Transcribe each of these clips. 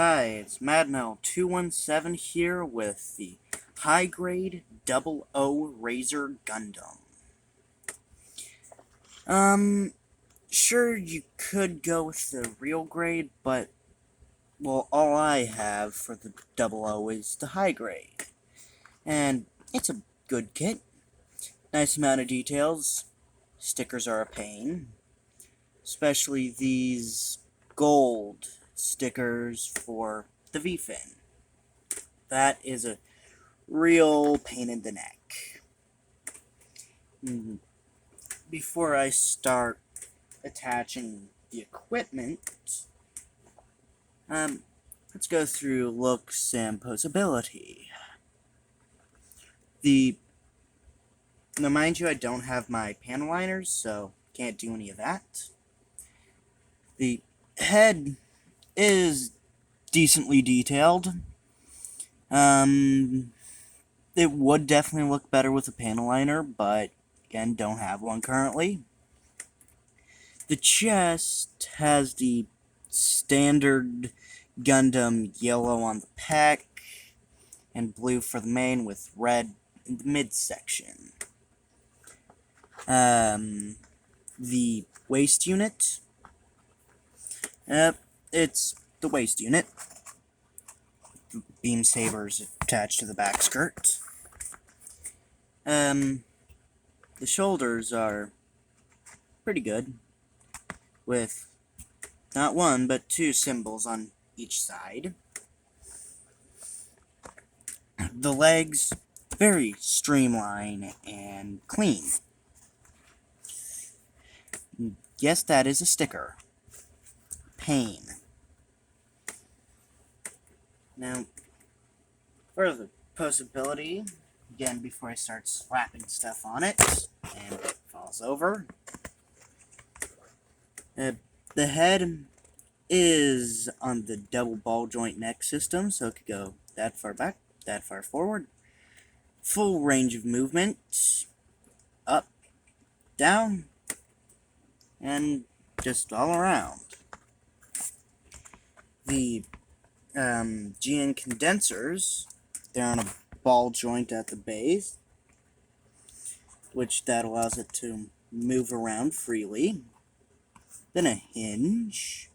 Hi, it's MadMel217 here with the high-grade double O Razor Gundam. Sure, you could go with the real grade, but, well, all I have for the double O is the high grade. And it's a good kit. Nice amount of details. Stickers are a pain. Especially these gold stickers for the V-fin. That is a real pain in the neck. Before I start attaching the equipment, let's go through looks and posability. Now mind you, I don't have my panel liners, so can't do any of that. The head is decently detailed. It would definitely look better with a panel liner, but again, don't have one currently. The chest has the standard Gundam yellow on the pec and blue for the mane with red in the midsection. The waist unit, it's the waist unit. Beam sabers attached to the back skirt. The shoulders are pretty good, with not one, but two symbols on each side. The legs, very streamlined and clean. Yes, that is a sticker. Pain. Now, for the posability, again, before I start slapping stuff on it, and it falls over. The head is on the double ball joint neck system, so it could go that far back, that far forward. Full range of movement, up, down, and just all around. The GN condensers, they're on a ball joint at the base, which that allows it to move around freely. Then a hinge,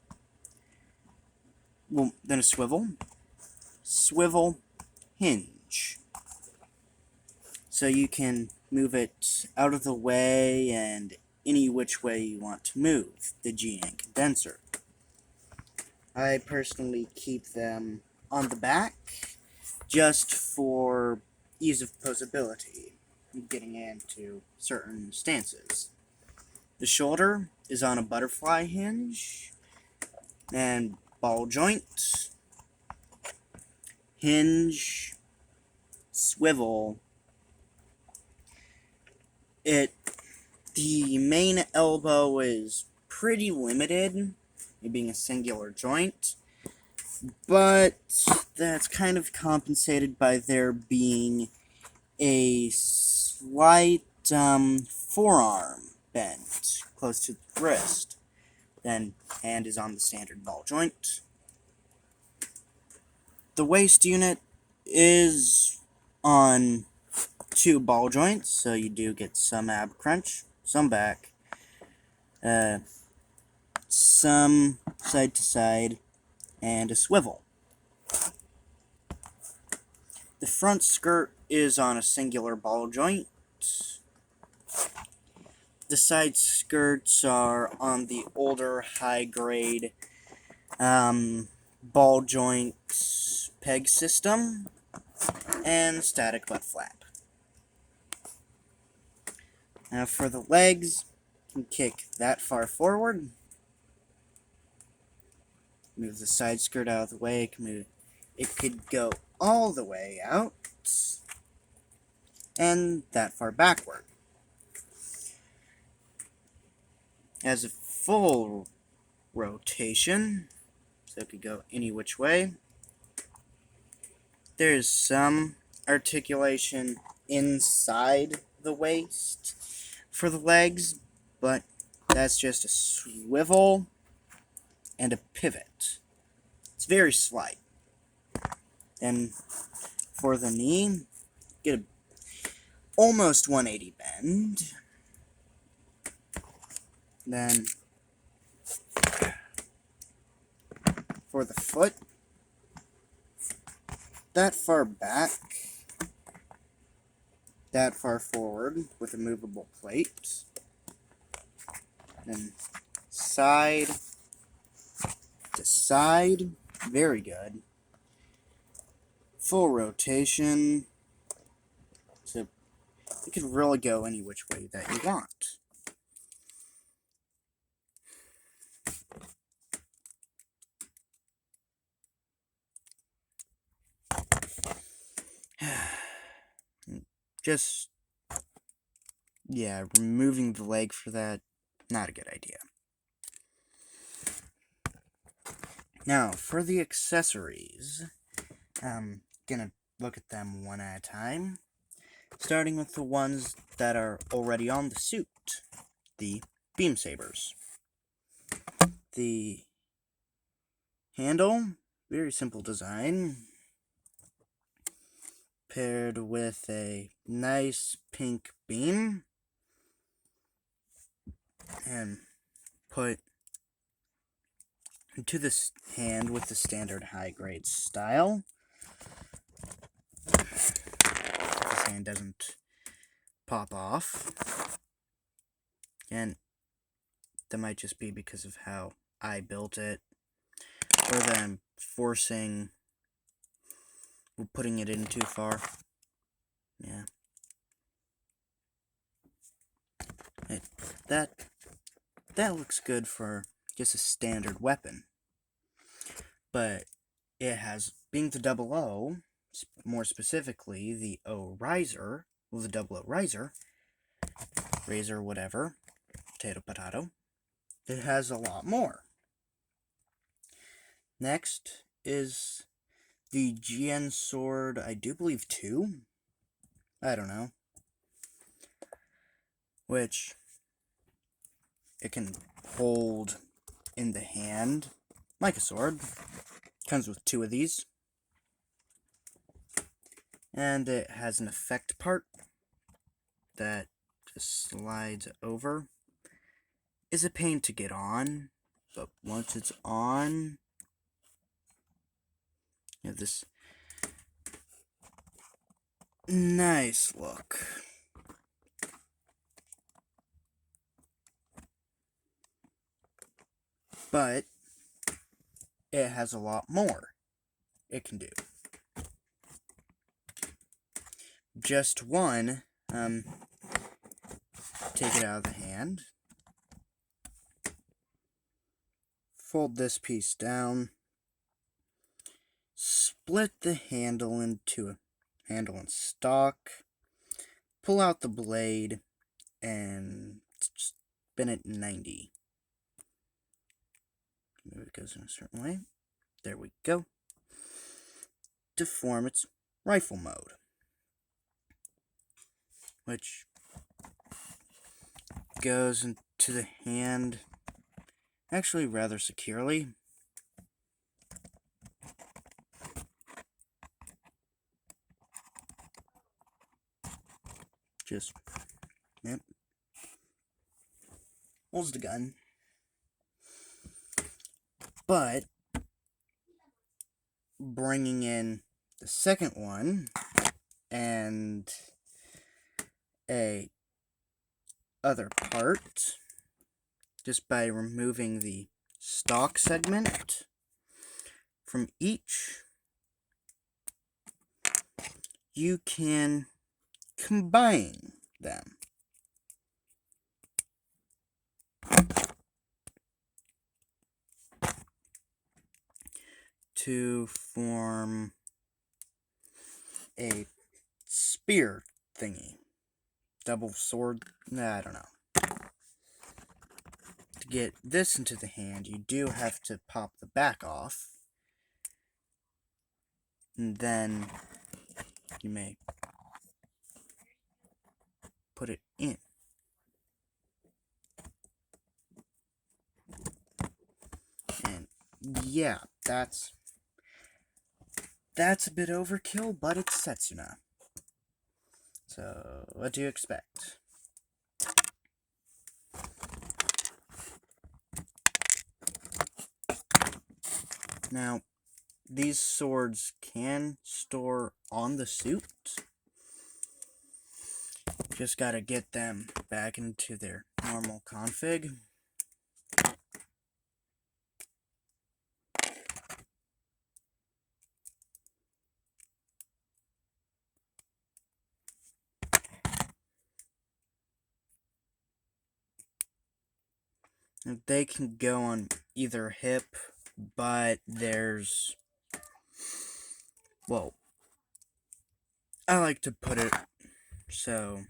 well, then a swivel, hinge. So you can move it out of the way and any which way you want to move the GN condenser. I personally keep them on the back just for ease of posability, getting into certain stances. The shoulder is on a butterfly hinge and ball joint, hinge, swivel. The main elbow is pretty limited, it being a singular joint, but that's kind of compensated by there being a slight forearm bend close to the wrist. Then hand is on the standard ball joint. The waist unit is on two ball joints, so you do get some ab crunch, some back, some side to side, and a swivel. The front skirt is on a singular ball joint. The side skirts are on the older high-grade ball joint peg system and static butt flap. Now for the legs, you can kick that far forward, move the side skirt out of the way, it could go all the way out, and that far backward. Has a full rotation, so it could go any which way. There's some articulation inside the waist for the legs, but that's just a swivel and a pivot. It's very slight. And for the knee, get a almost 180 bend. Then for the foot, that far back, that far forward with a movable plate. Then side to side, very good. Full rotation, so you can really go any which way that you want. Just, yeah, removing the leg for that, not a good idea. Now, for the accessories, I'm gonna look at them one at a time, starting with the ones that are already on the suit, the beam sabers. The handle, very simple design, paired with a nice pink beam, and put into this hand with the standard high-grade style. This hand doesn't pop off, and that might just be because of how I built it, or that I'm forcing, we're putting it in too far. Yeah. That looks good for just a standard weapon. But it has, being the double O, more specifically the O riser, well, the double O riser, razor, whatever, potato, it has a lot more. Next is the GN Sword, I do believe 2? I don't know. Which it can hold in the hand like a sword. Comes with 2 of these. And it has an effect part that just slides over. Is a pain to get on, but once it's on, you have this nice look. But it has a lot more it can do. Just one, take it out of the hand, fold this piece down, split the handle into a handle and stock, pull out the blade, and spin it 90. Maybe it goes in a certain way. There we go. To form its rifle mode, which goes into the hand actually rather securely. Just, yep, holds the gun. But bringing in the second one and a other part, just by removing the stock segment from each, you can combine them to form a spear thingy. Double sword? Nah, I don't know. To get this into the hand, you do have to pop the back off. And then you may put it in. And yeah, that's that's a bit overkill, but it's Setsuna. So, what do you expect? Now, these swords can store on the suit. Just gotta get them back into their normal config. They can go on either hip, but there's... well, I like to put it so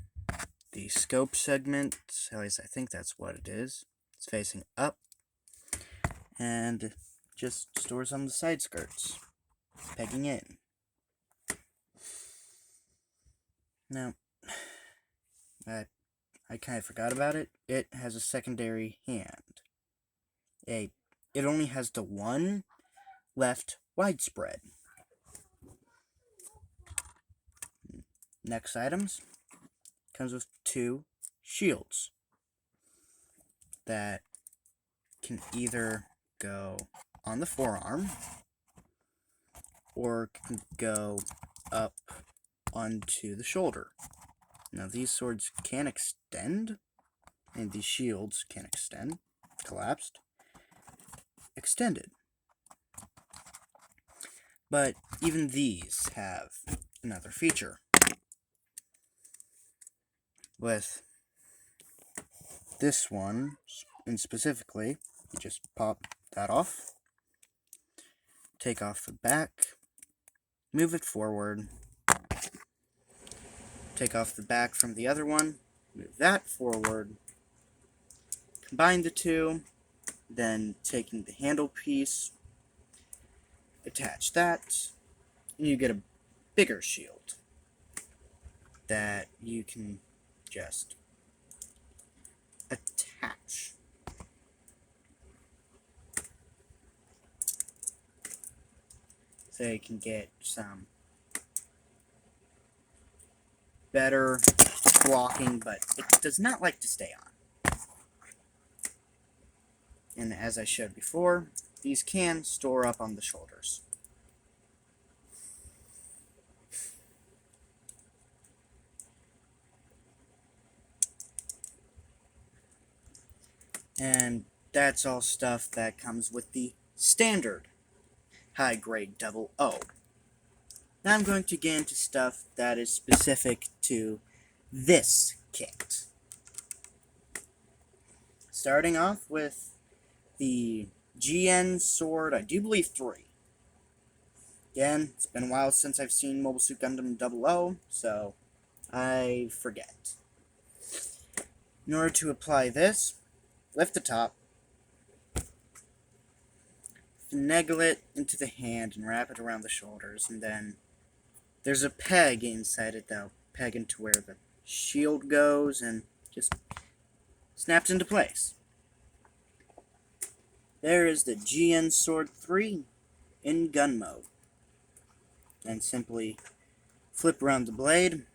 the scope segment, at least I think that's what it is, it's facing up, and just stores on the side skirts, pegging in. Now, I kind of forgot about it. It has a secondary hand. It only has the one left widespread. Next items comes with 2 shields that can either go on the forearm or can go up onto the shoulder. Now these swords can extend, and these shields can extend, collapsed, extended. But even these have another feature. With this one, and specifically, you just pop that off, take off the back, move it forward, take off the back from the other one, move that forward, combine the two, then taking the handle piece, attach that, and you get a bigger shield that you can just attach. So you can get some better blocking, but it does not like to stay on. And as I showed before, these can store up on the shoulders. And that's all stuff that comes with the standard high-grade 00. Now I'm going to get into stuff that is specific to this kit. Starting off with the GN Sword, I do believe 3. Again, it's been a while since I've seen Mobile Suit Gundam 00, so I forget. In order to apply this, lift the top, finagle it into the hand and wrap it around the shoulders, and then there's a peg inside it that'll peg into where the shield goes and just snaps into place. There is the GN Sword 3 in gun mode. And simply flip around the blade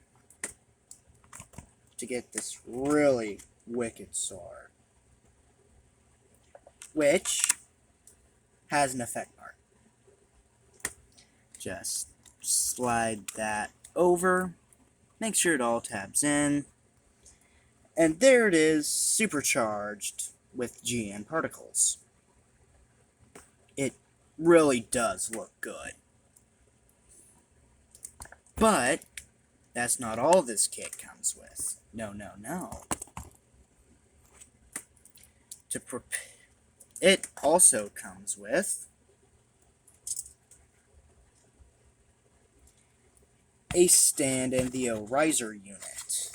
to get this really wicked sword, which has an effect part. Just slide that over, make sure it all tabs in, and there it is, supercharged with GN particles. It really does look good. But that's not all this kit comes with. No. It also comes with a stand and the O-riser unit.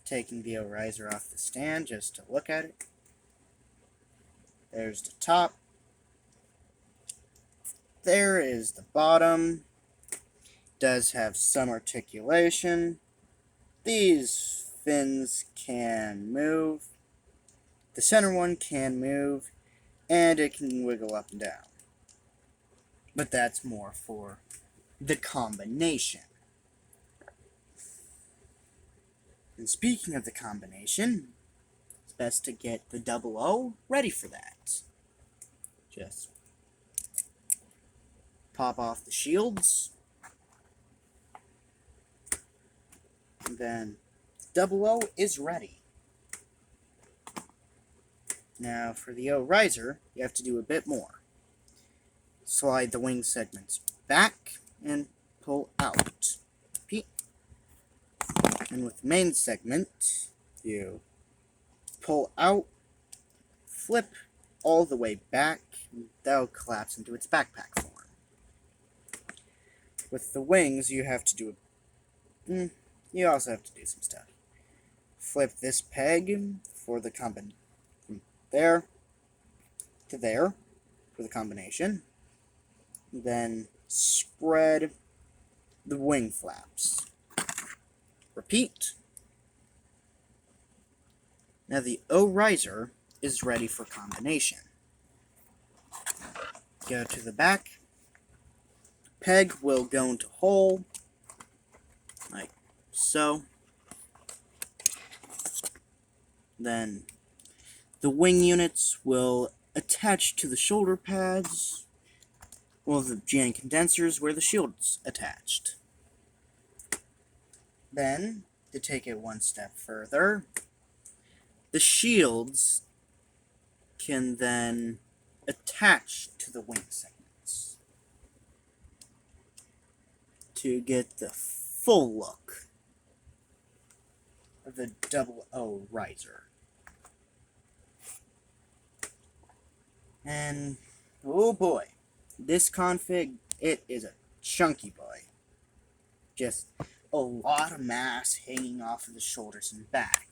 Taking the O-riser off the stand just to look at it. There's the top. There is the bottom. Does have some articulation. These fins can move. The center one can move, and it can wiggle up and down. but that's more for the combination. And speaking of the combination, it's best to get the 00 ready for that. Just pop off the shields, and then 00 is ready. Now for the O riser, you have to do a bit more. Slide the wing segments back and pull out. Repeat. And with the main segment, you pull out, flip all the way back, and that'll collapse into its backpack form. With the wings, you have to do you also have to do some stuff. Flip this peg for the from there to there for the combination. Then spread the wing flaps. Repeat. Now the O riser is ready for combination. Go to the back. Peg will go into hole, like so. Then the wing units will attach to the shoulder pads, or the GN condensers where the shield's attached. Then, to take it one step further, the shields can then attach to the wing segments to get the full look of the 00 riser. And, oh boy, this config, it is a chunky boy. Just a lot of mass hanging off of the shoulders and back.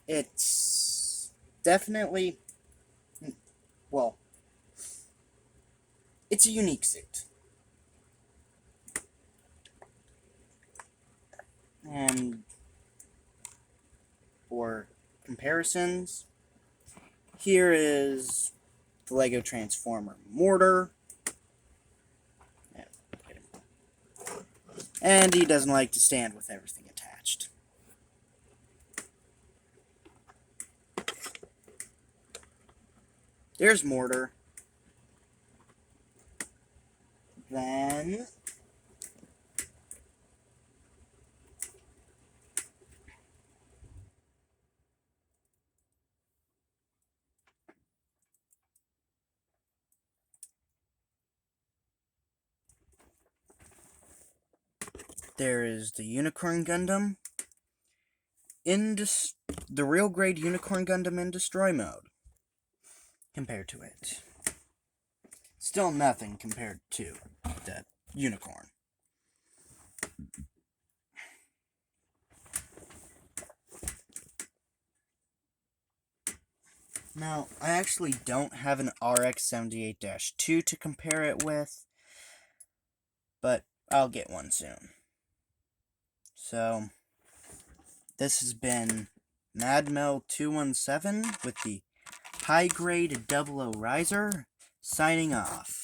It's definitely, well, it's a unique suit. And for comparisons, here is the Lego Transformer mortar. And he doesn't like to stand with everything attached. There's mortar. Then there is the Unicorn Gundam in the real grade Unicorn Gundam in destroy mode. Compared to it, still nothing compared to the Unicorn. Now, I actually don't have an RX-78-2 to compare it with, but I'll get one soon. So, this has been MadMel217 with the high-grade 00 riser, signing off.